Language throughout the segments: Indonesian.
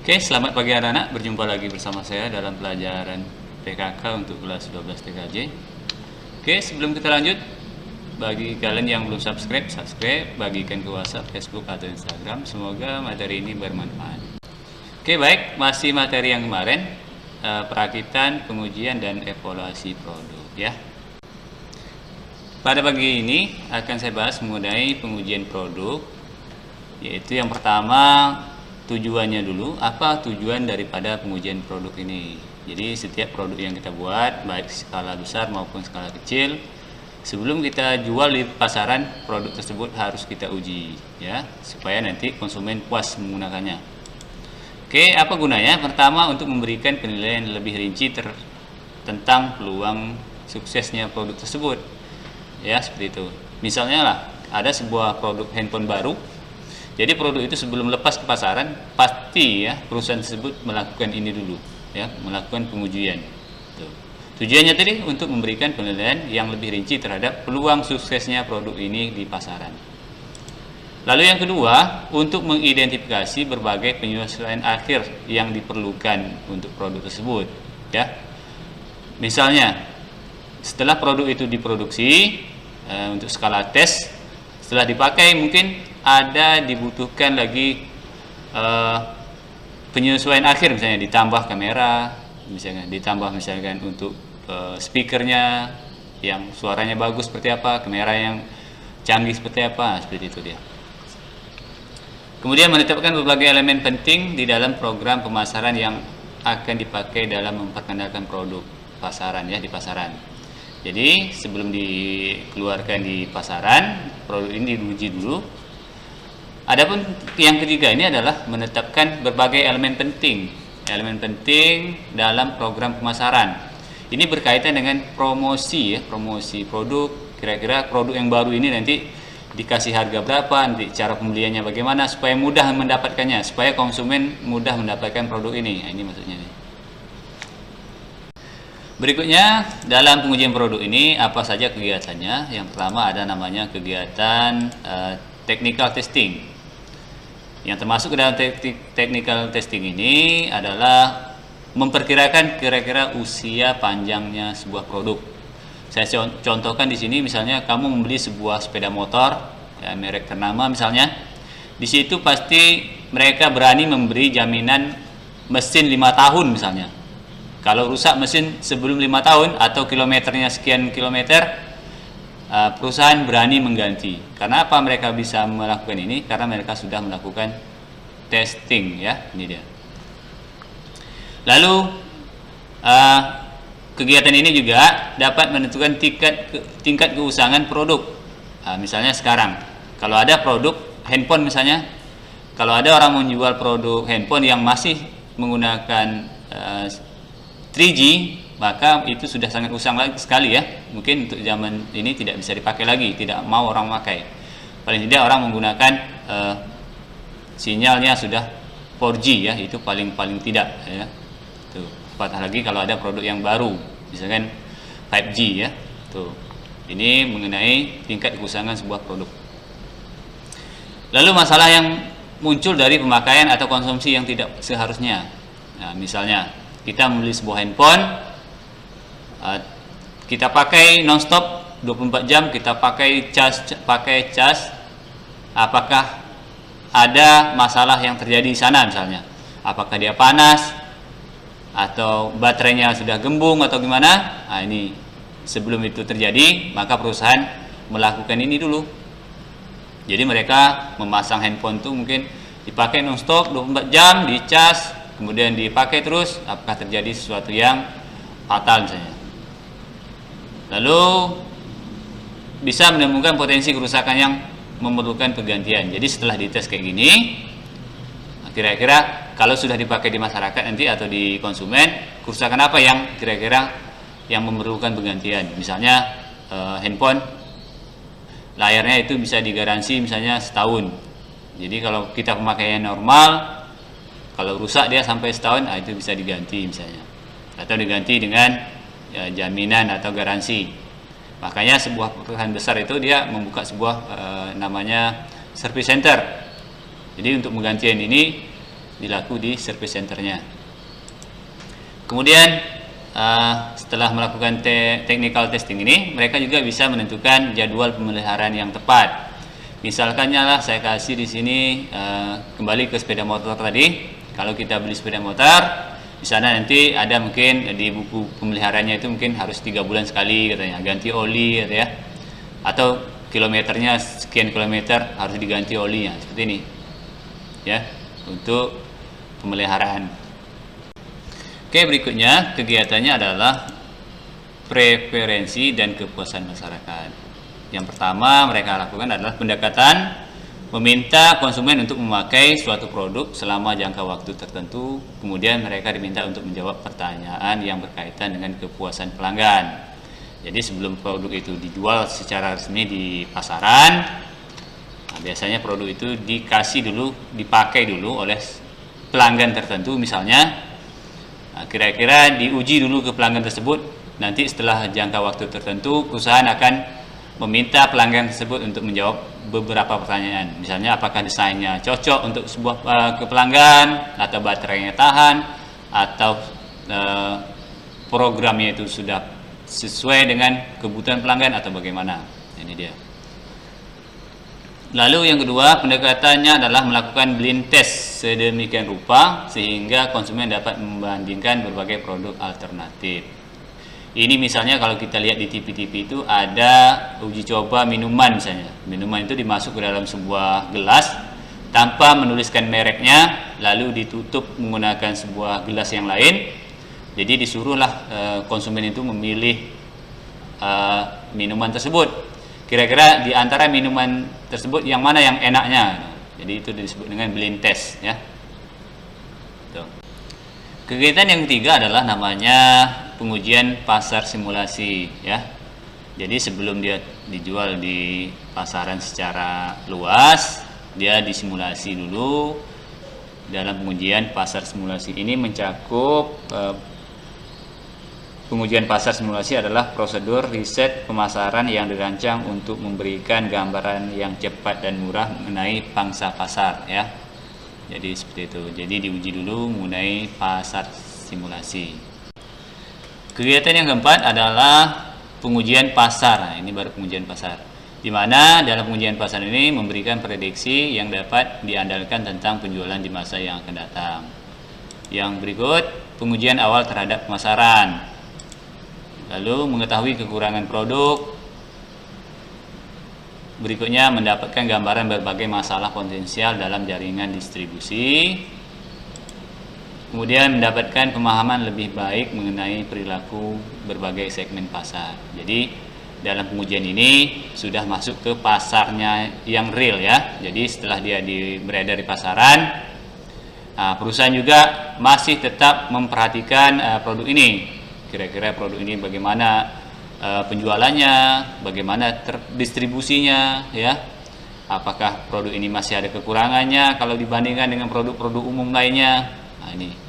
Oke, selamat pagi anak-anak. Berjumpa lagi bersama saya dalam pelajaran PKK untuk kelas 12 TKJ. Oke, sebelum kita lanjut, bagi kalian yang belum subscribe, bagikan ke WhatsApp, Facebook, atau Instagram. Semoga materi ini bermanfaat. Oke, baik. Masih materi yang kemarin, perakitan, pengujian, dan evaluasi produk ya. Pada pagi ini akan saya bahas mengenai pengujian produk, yaitu yang pertama tujuannya dulu. Apa tujuan daripada pengujian produk ini? Jadi setiap produk yang kita buat, baik skala besar maupun skala kecil, sebelum kita jual di pasaran, produk tersebut harus kita uji ya, supaya nanti konsumen puas menggunakannya. Oke, apa gunanya? Pertama, untuk memberikan penilaian lebih rinci tentang peluang suksesnya produk tersebut ya, seperti itu. Misalnya lah, ada sebuah produk handphone baru. Jadi produk itu sebelum lepas ke pasaran, pasti ya perusahaan tersebut melakukan ini dulu ya, melakukan pengujian. Tuh. Tujuannya tadi untuk memberikan penilaian yang lebih rinci terhadap peluang suksesnya produk ini di pasaran. Lalu yang kedua, untuk mengidentifikasi berbagai penyesuaian akhir yang diperlukan untuk produk tersebut ya. Misalnya, setelah produk itu diproduksi untuk skala tes, setelah dipakai mungkin ada dibutuhkan lagi penyesuaian akhir, misalnya ditambah kamera, misalnya ditambah misalkan untuk speakernya yang suaranya bagus seperti apa, kamera yang canggih seperti apa, seperti itu dia. Kemudian menetapkan berbagai elemen penting di dalam program pemasaran yang akan dipakai dalam memperkenalkan produk pasaran ya, di pasaran. Jadi sebelum dikeluarkan di pasaran, produk ini diuji dulu. Adapun yang ketiga ini adalah menetapkan berbagai elemen penting dalam program pemasaran. Ini berkaitan dengan promosi ya, promosi produk. Kira-kira produk yang baru ini nanti dikasih harga berapa, nanti cara pembeliannya bagaimana supaya mudah mendapatkannya, supaya konsumen mudah mendapatkan produk ini. Nah, ini maksudnya nih. Berikutnya, dalam pengujian produk ini apa saja kegiatannya? Yang pertama ada namanya kegiatan technical testing. Yang termasuk ke dalam technical testing ini adalah memperkirakan kira-kira usia panjangnya sebuah produk. Saya contohkan di sini, misalnya kamu membeli sebuah sepeda motor ya, merek ternama misalnya. Di situ pasti mereka berani memberi jaminan mesin 5 tahun misalnya. Kalau rusak mesin sebelum 5 tahun atau kilometernya sekian kilometer, perusahaan berani mengganti. Karena apa mereka bisa melakukan ini? Karena mereka sudah melakukan testing ya, ini dia. Lalu kegiatan ini juga dapat menentukan tingkat keusangan produk. Misalnya sekarang, kalau ada produk handphone misalnya, kalau ada orang menjual produk handphone yang masih menggunakan 3G, maka itu sudah sangat usang sekali ya. Mungkin untuk zaman ini tidak bisa dipakai lagi, tidak mau orang pakai. Paling tidak orang menggunakan sinyalnya sudah 4G ya, itu paling tidak ya. Tuh, apatah lagi kalau ada produk yang baru, misalkan 5G ya. Tuh. Ini mengenai tingkat keusangan sebuah produk. Lalu masalah yang muncul dari pemakaian atau konsumsi yang tidak seharusnya. Nah, misalnya kita membeli sebuah handphone, kita pakai nonstop 24 jam, kita pakai cas, apakah ada masalah yang terjadi di sana misalnya? Apakah dia panas atau baterainya sudah gembung atau gimana? Nah, ini sebelum itu terjadi, maka perusahaan melakukan ini dulu. Jadi mereka memasang handphone itu mungkin dipakai nonstop 24 jam, dicas, kemudian dipakai terus, apakah terjadi sesuatu yang fatal misalnya. Lalu bisa menemukan potensi kerusakan yang memerlukan penggantian. Jadi setelah dites kayak gini, kira-kira kalau sudah dipakai di masyarakat nanti atau di konsumen, kerusakan apa yang kira-kira yang memerlukan penggantian. Misalnya handphone layarnya itu bisa digaransi misalnya setahun. Jadi kalau kita pemakaian normal, kalau rusak dia sampai setahun, itu bisa diganti misalnya, atau diganti dengan ya, jaminan atau garansi. Makanya sebuah perusahaan besar itu dia membuka sebuah namanya service center. Jadi untuk penggantian ini dilaku di service centernya. Kemudian setelah melakukan technical testing ini, mereka juga bisa menentukan jadwal pemeliharaan yang tepat. Misalkannya lah saya kasih di sini kembali ke sepeda motor tadi. Kalau kita beli sepeda motor, di sana nanti ada mungkin di buku pemeliharaannya itu mungkin harus 3 bulan sekali katanya, ganti oli gitu ya. Atau kilometernya sekian kilometer harus diganti olinya, seperti ini. Ya, untuk pemeliharaan. Oke, berikutnya kegiatannya adalah preferensi dan kepuasan masyarakat. Yang pertama mereka lakukan adalah pendekatan meminta konsumen untuk memakai suatu produk selama jangka waktu tertentu. Kemudian mereka diminta untuk menjawab pertanyaan yang berkaitan dengan kepuasan pelanggan. Jadi sebelum produk itu dijual secara resmi di pasaran, biasanya produk itu dipakai dulu oleh pelanggan tertentu misalnya. Kira-kira diuji dulu ke pelanggan tersebut. Nanti setelah jangka waktu tertentu, perusahaan akan meminta pelanggan tersebut untuk menjawab beberapa pertanyaan. Misalnya apakah desainnya cocok untuk sebuah ke pelanggan, atau baterainya tahan, atau programnya itu sudah sesuai dengan kebutuhan pelanggan atau bagaimana. Ini dia. Lalu yang kedua, pendekatannya adalah melakukan blind test sedemikian rupa sehingga konsumen dapat membandingkan berbagai produk alternatif. Ini misalnya kalau kita lihat di TV-TV itu ada uji coba minuman misalnya. Minuman itu dimasuk ke dalam sebuah gelas tanpa menuliskan mereknya, lalu ditutup menggunakan sebuah gelas yang lain. Jadi disuruhlah konsumen itu memilih minuman tersebut. Kira-kira di antara minuman tersebut yang mana yang enaknya. Jadi itu disebut dengan blind test ya. Tuh. Kegiatan yang ketiga adalah namanya pengujian pasar simulasi ya. Jadi sebelum dia dijual di pasaran secara luas, dia disimulasi dulu. Dalam pengujian pasar simulasi ini mencakup pengujian pasar simulasi adalah prosedur riset pemasaran yang dirancang untuk memberikan gambaran yang cepat dan murah mengenai pangsa pasar ya. Jadi seperti itu. Jadi diuji dulu mengenai pasar simulasi. Kegiatan yang keempat adalah pengujian pasar. Nah, ini baru pengujian pasar. Di mana dalam pengujian pasar ini memberikan prediksi yang dapat diandalkan tentang penjualan di masa yang akan datang. Yang berikut, pengujian awal terhadap pemasaran. Lalu mengetahui kekurangan produk. Berikutnya mendapatkan gambaran berbagai masalah potensial dalam jaringan distribusi. Kemudian mendapatkan pemahaman lebih baik mengenai perilaku berbagai segmen pasar. Jadi dalam pengujian ini sudah masuk ke pasarnya yang real ya. Jadi setelah dia beredar di pasaran, perusahaan juga masih tetap memperhatikan produk ini. Kira-kira produk ini bagaimana penjualannya, bagaimana distribusinya ya. Apakah produk ini masih ada kekurangannya kalau dibandingkan dengan produk-produk umum lainnya. Nah, ini.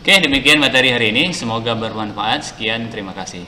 Oke, demikian materi hari ini. Semoga bermanfaat. Sekian, terima kasih.